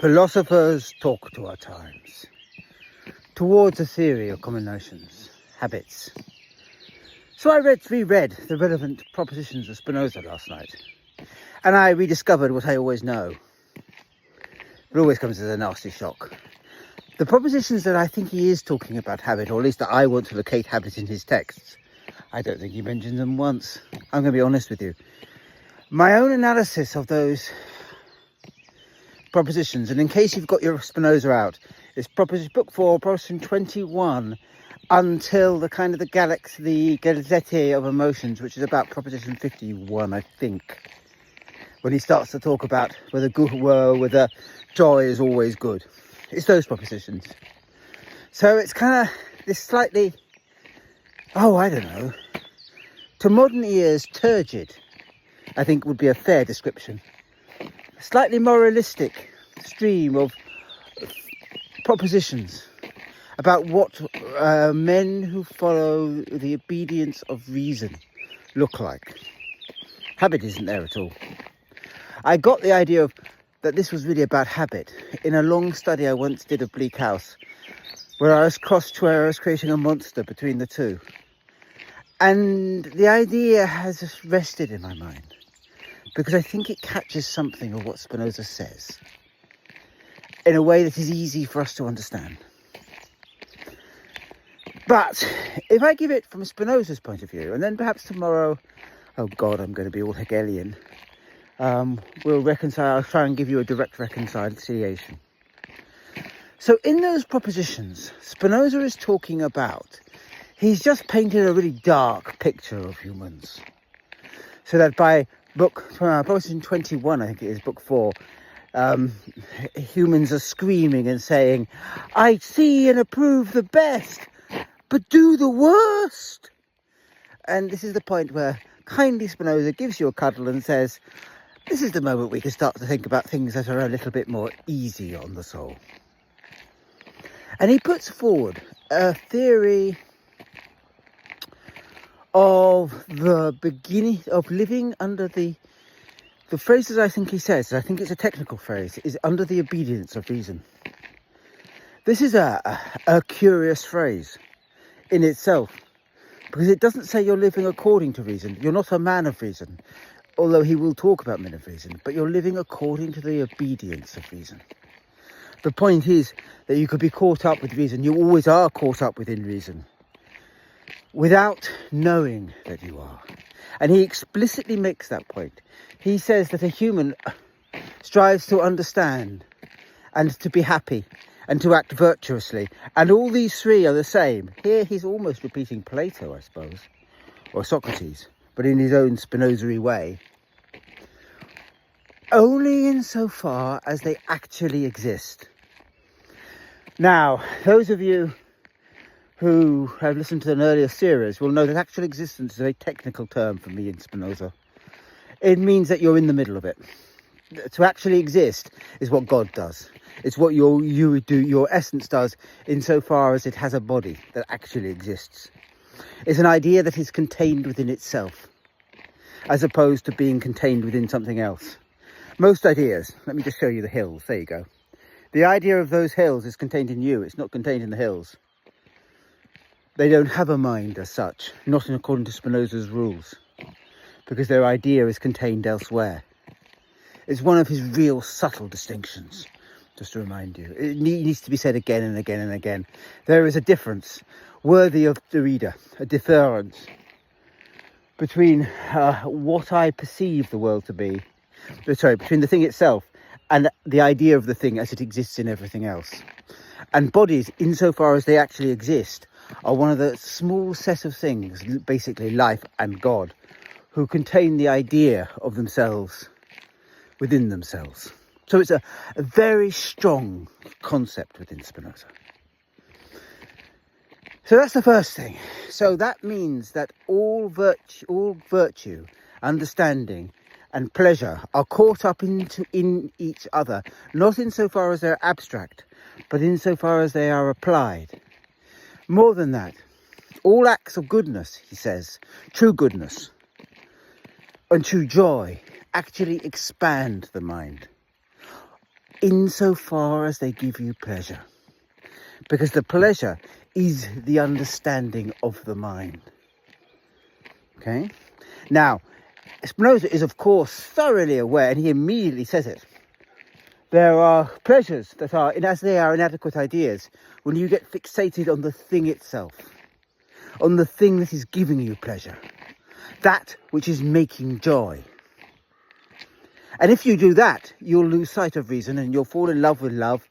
Philosophers talk to our times, towards a theory of common notions, habits. So I reread the relevant propositions of Spinoza last night, and I rediscovered what I always know. It always comes as a nasty shock. The propositions that I think he is talking about habit, or at least that I want to locate habit in his texts, I don't think he mentions them once. I'm going to be honest with you. My own analysis of those propositions, and in case you've got your Spinoza out, it's book 4, proposition 21, until the kind of the Gazette of Emotions, which is about proposition 51, I think, when he starts to talk about whether joy is always good. It's those propositions. So it's kind of this slightly, I don't know, to modern ears, turgid, I think would be a fair description. Slightly moralistic stream of propositions about what men who follow the obedience of reason look like. Habit isn't there at all. I got the idea that this was really about habit in a long study I once did of Bleak House, where I was creating a monster between the two. And the idea has just rested in my mind, because I think it catches something of what Spinoza says in a way that is easy for us to understand. But if I give it from Spinoza's point of view, and then perhaps tomorrow, I'm going to be all Hegelian, we'll reconcile. I'll try and give you a direct reconciliation. So in those propositions, Spinoza is talking about, he's just painted a really dark picture of humans. So that by proposition 21, I think it is, book 4, humans are screaming and saying, I see and approve the best, but do the worst. And this is the point where kindly Spinoza gives you a cuddle and says, this is the moment we can start to think about things that are a little bit more easy on the soul. And he puts forward a theory of the beginning of living under the phrases I think he says, I think it's a technical phrase, is under the obedience of reason. This is a curious phrase in itself, because it doesn't say you're living according to reason. You're not a man of reason, although he will talk about men of reason, but you're living according to the obedience of reason. The point is that you could be caught up with reason. You always are caught up within reason, without knowing that you are. And he explicitly makes that point. He says that a human strives to understand and to be happy and to act virtuously. And all these three are the same. Here he's almost repeating Plato, I suppose, or Socrates, but in his own Spinoza-y way. Only insofar as they actually exist. Now, those of you who have listened to an earlier series will know that actual existence is a very technical term for me in Spinoza. It means that you're in the middle of it. To actually exist is what God does. It's what your essence does insofar as it has a body that actually exists. It's an idea that is contained within itself, as opposed to being contained within something else. Most ideas, let me just show you the hills, there you go. The idea of those hills is contained in you, it's not contained in the hills. They don't have a mind as such, not in according to Spinoza's rules, because their idea is contained elsewhere. It's one of his real subtle distinctions, just to remind you. It needs to be said again and again and again. There is a difference worthy of the reader, a difference between what I perceive the world to be, between the thing itself and the idea of the thing as it exists in everything else. And bodies, insofar as they actually exist, are one of the small set of things, basically life and God, who contain the idea of themselves within themselves. So it's a very strong concept within Spinoza. So that's the first thing. So that means that all virtue, understanding and pleasure are caught up in each other, not insofar as they're abstract, but insofar as they are applied. More than that, all acts of goodness, he says, true goodness and true joy actually expand the mind. insofar as they give you pleasure. Because the pleasure is the understanding of the mind. Okay? Now, Spinoza is, of course, thoroughly aware, and he immediately says it. There are pleasures that are, as they are inadequate ideas, when you get fixated on the thing itself, on the thing that is giving you pleasure, that which is making joy. And if you do that, you'll lose sight of reason and you'll fall in love with love,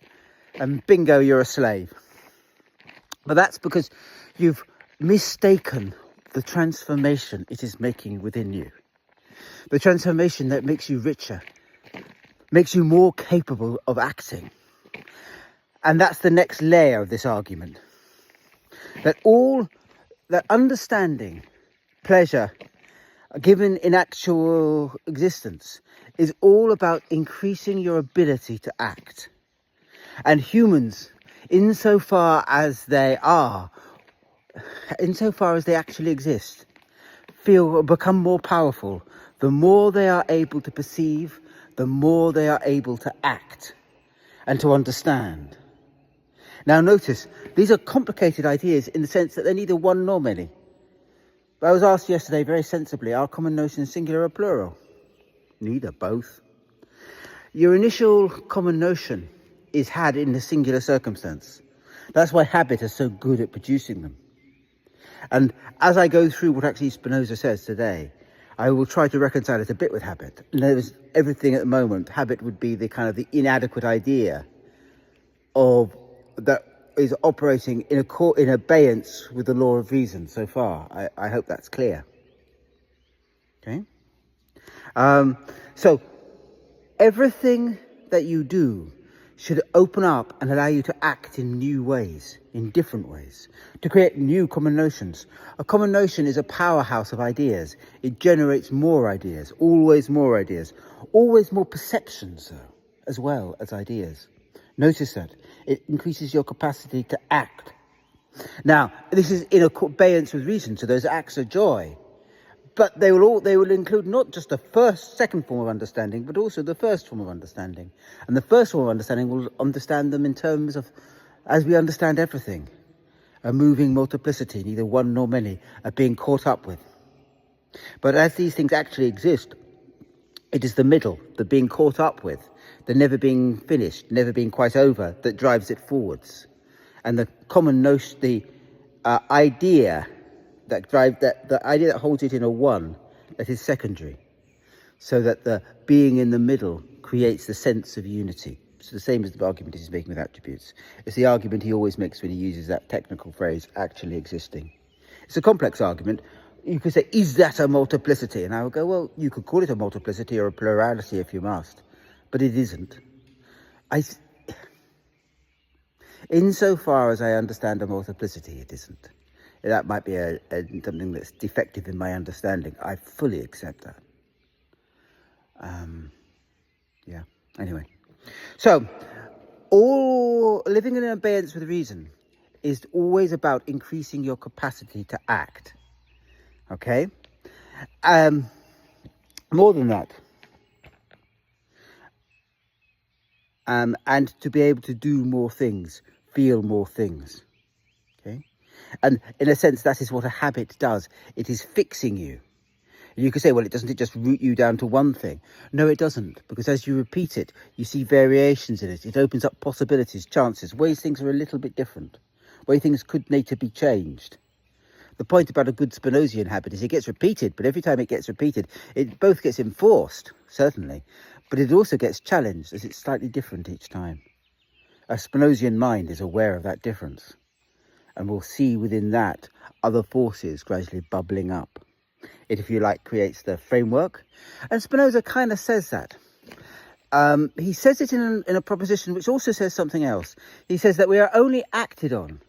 and bingo, you're a slave. But that's because you've mistaken the transformation it is making within you. The transformation that makes you richer, makes you more capable of acting. And that's the next layer of this argument. That understanding pleasure given in actual existence is all about increasing your ability to act. And humans, insofar as they actually exist, become more powerful. The more they are able to perceive, the more they are able to act and to understand. Now notice, these are complicated ideas in the sense that they're neither one nor many. But I was asked yesterday very sensibly, are common notions singular or plural? Neither, both. Your initial common notion is had in the singular circumstance. That's why habit is so good at producing them. And as I go through what actually Spinoza says today, I will try to reconcile it a bit with habit. There's everything at the moment. Habit would be the kind of the inadequate idea of that is operating in abeyance with the law of reason so far. I hope that's clear. Okay? So everything that you do should open up and allow you to act in new ways, in different ways, to create new common notions. A common notion is a powerhouse of ideas. It generates more ideas, always more perceptions, though, as well as ideas. Notice that. It increases your capacity to act. Now, this is in abeyance with reason, so those acts are joy. But they will include not just the second form of understanding, but also the first form of understanding. And the first form of understanding will understand them in terms of, as we understand everything, a moving multiplicity, neither one nor many, are being caught up with. But as these things actually exist, it is the middle, the being caught up with, the never being finished, never being quite over, that drives it forwards. And the common notion, the idea the idea that holds it in a one, that is secondary, so that the being in the middle creates the sense of unity. It's the same as the argument he's making with attributes. It's the argument he always makes when he uses that technical phrase, actually existing. It's a complex argument. You could say, is that a multiplicity? And I would go, well, you could call it a multiplicity or a plurality if you must, but it isn't. Insofar as I understand a multiplicity, it isn't. That might be something that's defective in my understanding. I fully accept that. Yeah, anyway. So, all living in abeyance with reason is always about increasing your capacity to act. Okay? More than that. And to be able to do more things, feel more things. Okay? And in a sense, that is what a habit does. It is fixing you. You could say, well, doesn't it just root you down to one thing? No, it doesn't. Because as you repeat it, you see variations in it. It opens up possibilities, chances, ways things are a little bit different, ways things could need to be changed. The point about a good Spinozian habit is it gets repeated, but every time it gets repeated, it both gets enforced, certainly, but it also gets challenged as it's slightly different each time. A Spinozian mind is aware of that difference. And we'll see within that other forces gradually bubbling up. It, if you like, creates the framework. And Spinoza kind of says that. He says it in a proposition which also says something else. He says that we are only acted on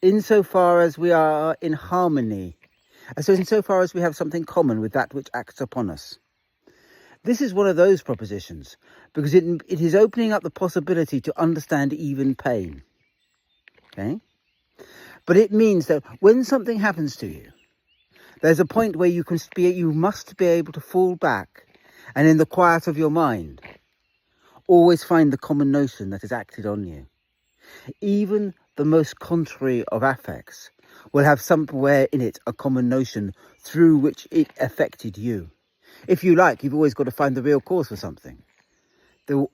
insofar as we are in harmony. So insofar as we have something common with that which acts upon us. This is one of those propositions because it is opening up the possibility to understand even pain. Okay? But it means that when something happens to you, there's a point where you must be able to fall back and in the quiet of your mind, always find the common notion that has acted on you. Even the most contrary of affects will have somewhere in it a common notion through which it affected you. If you like, you've always got to find the real cause for something. The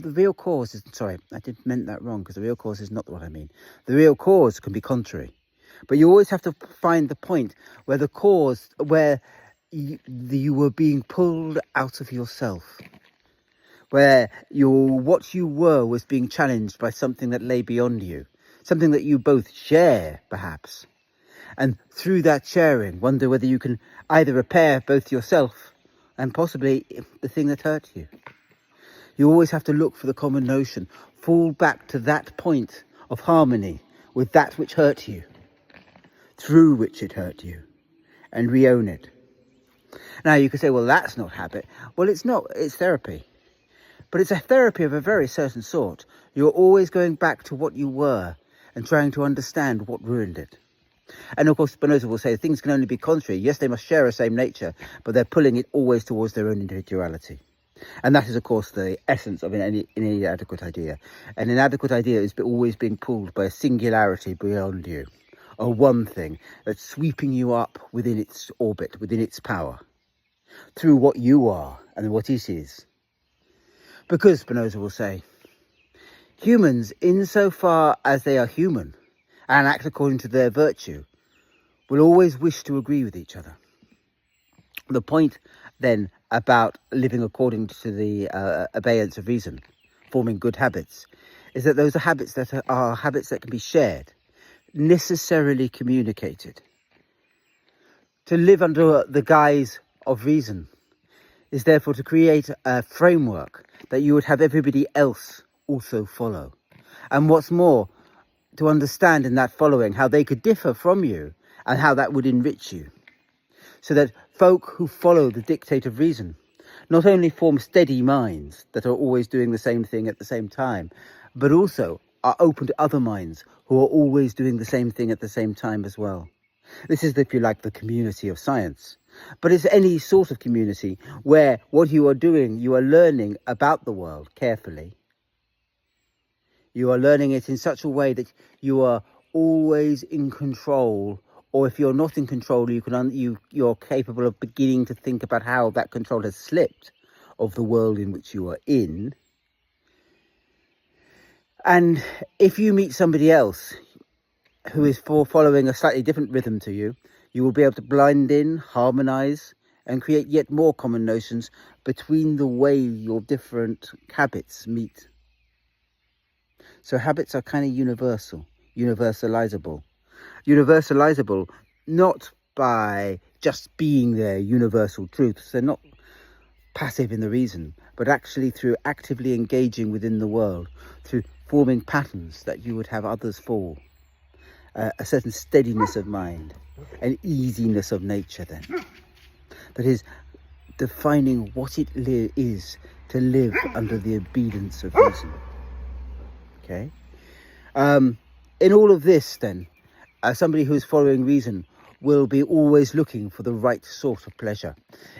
real cause is, sorry, I meant that wrong, because the real cause is not what I mean. The real cause can be contrary. But you always have to find the point where the cause, where you were being pulled out of yourself. Where what you were was being challenged by something that lay beyond you. Something that you both share, perhaps. And through that sharing, wonder whether you can either repair both yourself and possibly the thing that hurt you. You always have to look for the common notion. Fall back to that point of harmony with that which hurt you. Through which it hurt you. And re-own it. Now you could say, well, that's not habit. Well, it's not. It's therapy. But it's a therapy of a very certain sort. You're always going back to what you were and trying to understand what ruined it. And of course, Spinoza will say things can only be contrary. Yes, they must share a same nature, but they're pulling it always towards their own individuality. And that is, of course, the essence of any inadequate idea. An inadequate idea is always being pulled by a singularity beyond you, or one thing that's sweeping you up within its orbit, within its power, through what you are and what it is. Because, Spinoza will say, humans, insofar as they are human and act according to their virtue, will always wish to agree with each other. The point, then, about living according to the abeyance of reason, forming good habits, is that those are habits that can be shared, necessarily communicated. To live under the guise of reason is therefore to create a framework that you would have everybody else also follow. And what's more, to understand in that following how they could differ from you and how that would enrich you. So that folk who follow the dictate of reason not only form steady minds that are always doing the same thing at the same time, but also are open to other minds who are always doing the same thing at the same time as well. This is, if you like, the community of science. But it's any sort of community where what you are doing, you are learning about the world carefully. You are learning it in such a way that you are always in control, or if you're not in control, you're capable of beginning to think about how that control has slipped of the world in which you are in. And if you meet somebody else who is following a slightly different rhythm to you, you will be able to blend in, harmonise, and create yet more common notions between the way your different habits meet. So habits are kind of universalizable. Universalizable not by just being their universal truths. They're not passive in the reason, but actually through actively engaging within the world, through forming patterns that you would have others fall. A certain steadiness of mind, an easiness of nature then. That is defining what it is to live under the obedience of reason. Okay? In all of this then, somebody who is following reason will be always looking for the right sort of pleasure.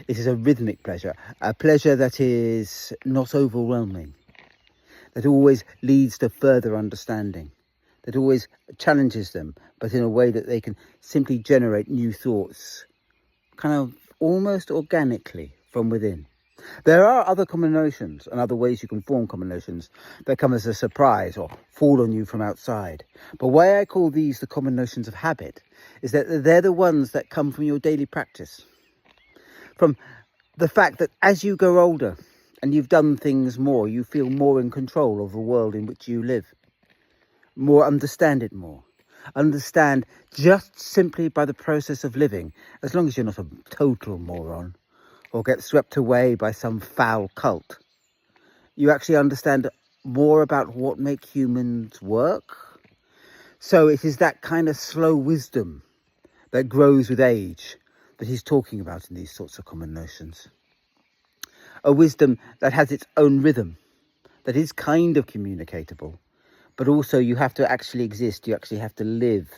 It is a rhythmic pleasure, a pleasure that is not overwhelming, that always leads to further understanding, that always challenges them, but in a way that they can simply generate new thoughts, kind of almost organically from within. There are other common notions and other ways you can form common notions that come as a surprise or fall on you from outside. But why I call these the common notions of habit is that they're the ones that come from your daily practice. From the fact that as you grow older and you've done things more, you feel more in control of the world in which you live. Understand it more. Understand just simply by the process of living, as long as you're not a total moron or get swept away by some foul cult. You actually understand more about what makes humans work. So it is that kind of slow wisdom that grows with age that he's talking about in these sorts of common notions. A wisdom that has its own rhythm, that is kind of communicatable, but also you have to actually exist, you actually have to live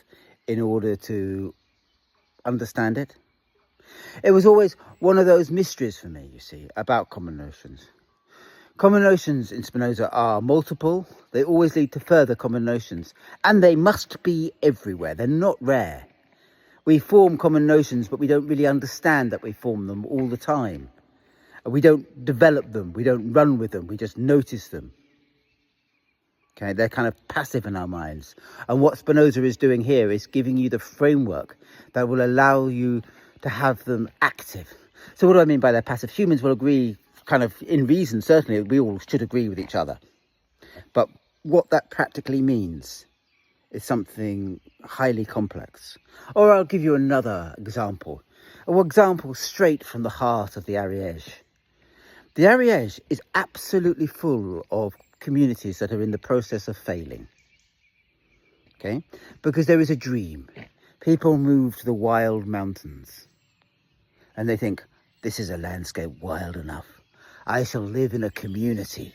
in order to understand it. It was always one of those mysteries for me, you see, about common notions. Common notions in Spinoza are multiple. They always lead to further common notions, and they must be everywhere. They're not rare. We form common notions, but we don't really understand that we form them all the time. We don't develop them. We don't run with them. We just notice them. Okay, they're kind of passive in our minds. And what Spinoza is doing here is giving you the framework that will allow you to have them active. So what do I mean by they're passive? Humans will agree, kind of in reason, certainly, we all should agree with each other. But what that practically means is something highly complex. Or I'll give you another example. An example straight from the heart of the Ariège. The Ariège is absolutely full of communities that are in the process of failing. Okay? Because there is a dream. People move to the wild mountains and they think, this is a landscape wild enough. I shall live in a community.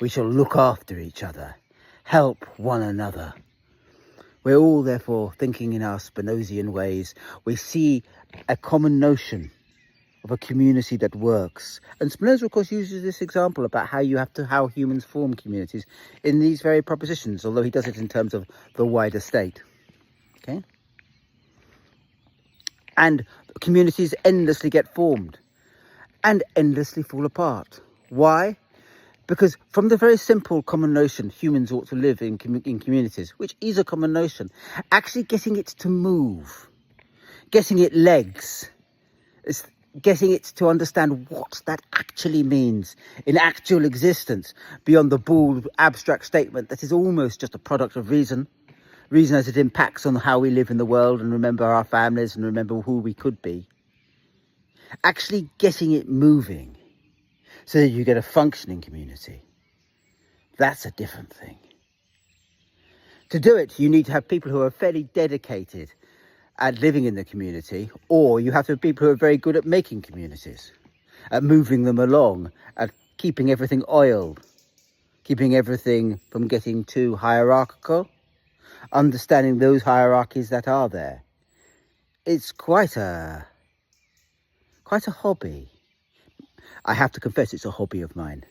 We shall look after each other, help one another. We're all therefore thinking in our Spinozian ways. We see a common notion of a community that works. And Spinoza, of course, uses this example about how humans form communities in these very propositions, although he does it in terms of the wider state. Okay? And communities endlessly get formed and endlessly fall apart. Why? Because from the very simple common notion, humans ought to live in communities, which is a common notion, actually getting it to move, getting it legs, getting it to understand what that actually means in actual existence beyond the bald abstract statement that is almost just a product of reason as it impacts on how we live in the world and remember our families and remember who we could be. Actually getting it moving so that you get a functioning community. That's a different thing. To do it, you need to have people who are fairly dedicated at living in the community, or you have to have people who are very good at making communities, at moving them along, at keeping everything oiled, keeping everything from getting too hierarchical, understanding those hierarchies that are there. It's quite a hobby. I have to confess, it's a hobby of mine.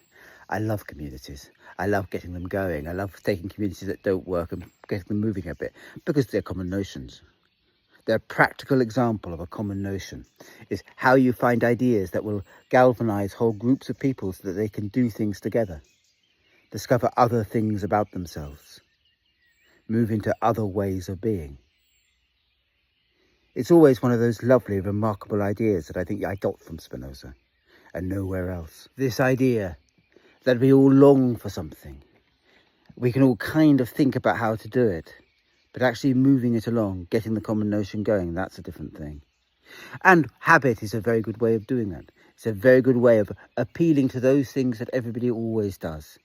I love communities. I love getting them going. I love taking communities that don't work and getting them moving a bit, because they're common notions. They're a practical example of a common notion, is how you find ideas that will galvanise whole groups of people so that they can do things together, discover other things about themselves, move into other ways of being. It's always one of those lovely, remarkable ideas that I think I got from Spinoza and nowhere else. This idea that we all long for something. We can all kind of think about how to do it, but actually moving it along, getting the common notion going, that's a different thing. And habit is a very good way of doing that. It's a very good way of appealing to those things that everybody always does.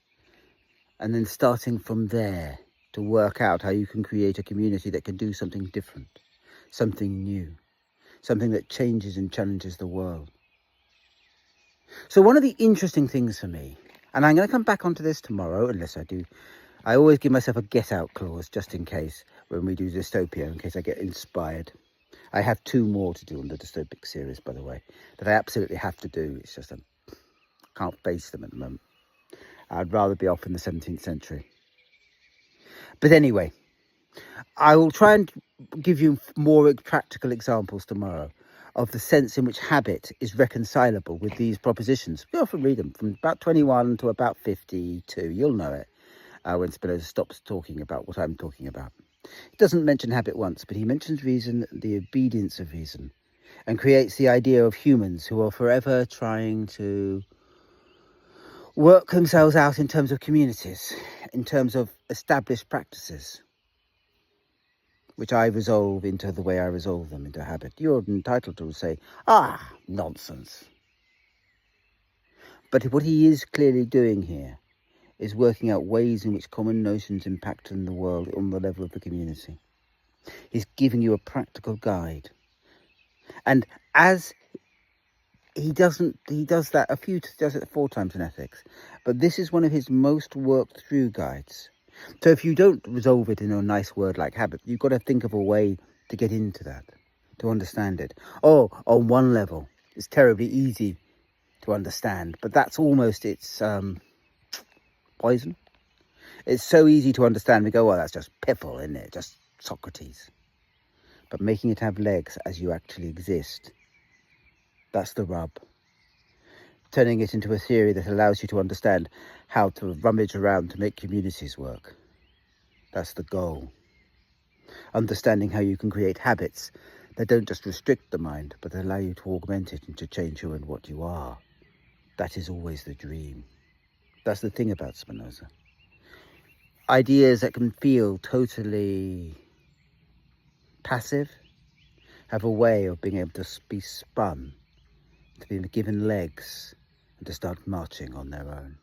And then starting from there to work out how you can create a community that can do something different, something new, something that changes and challenges the world. So one of the interesting things for me, and I'm going to come back onto this tomorrow, unless I do, I always give myself a get out clause just in case when we do dystopia, in case I get inspired. I have 2 more to do on the dystopic series, by the way, that I absolutely have to do. It's just I can't face them at the moment. I'd rather be off in the 17th century. But anyway, I will try and give you more practical examples tomorrow of the sense in which habit is reconcilable with these propositions. We often read them from about 21 to about 52. You'll know it. When Spinoza stops talking about what I'm talking about. He doesn't mention habit once, but he mentions reason, the obedience of reason, and creates the idea of humans who are forever trying to work themselves out in terms of communities, in terms of established practices, which I resolve into the way I resolve them into habit. You're entitled to say, nonsense. But what he is clearly doing here is working out ways in which common notions impact on the world on the level of the community. He's giving you a practical guide. And as he does it 4 times in Ethics, but this is one of his most worked through guides. So if you don't resolve it in a nice word like habit, you've got to think of a way to get into that, to understand it. Oh, on one level, it's terribly easy to understand, but that's almost its poison. It's so easy to understand. We go, well, that's just piffle, isn't it? Just Socrates. But making it have legs as you actually exist, that's the rub. Turning it into a theory that allows you to understand how to rummage around to make communities work. That's the goal. Understanding how you can create habits that don't just restrict the mind, but allow you to augment it and to change who and what you are. That is always the dream. That's the thing about Spinoza. Ideas that can feel totally passive have a way of being able to be spun, to be given legs, and to start marching on their own.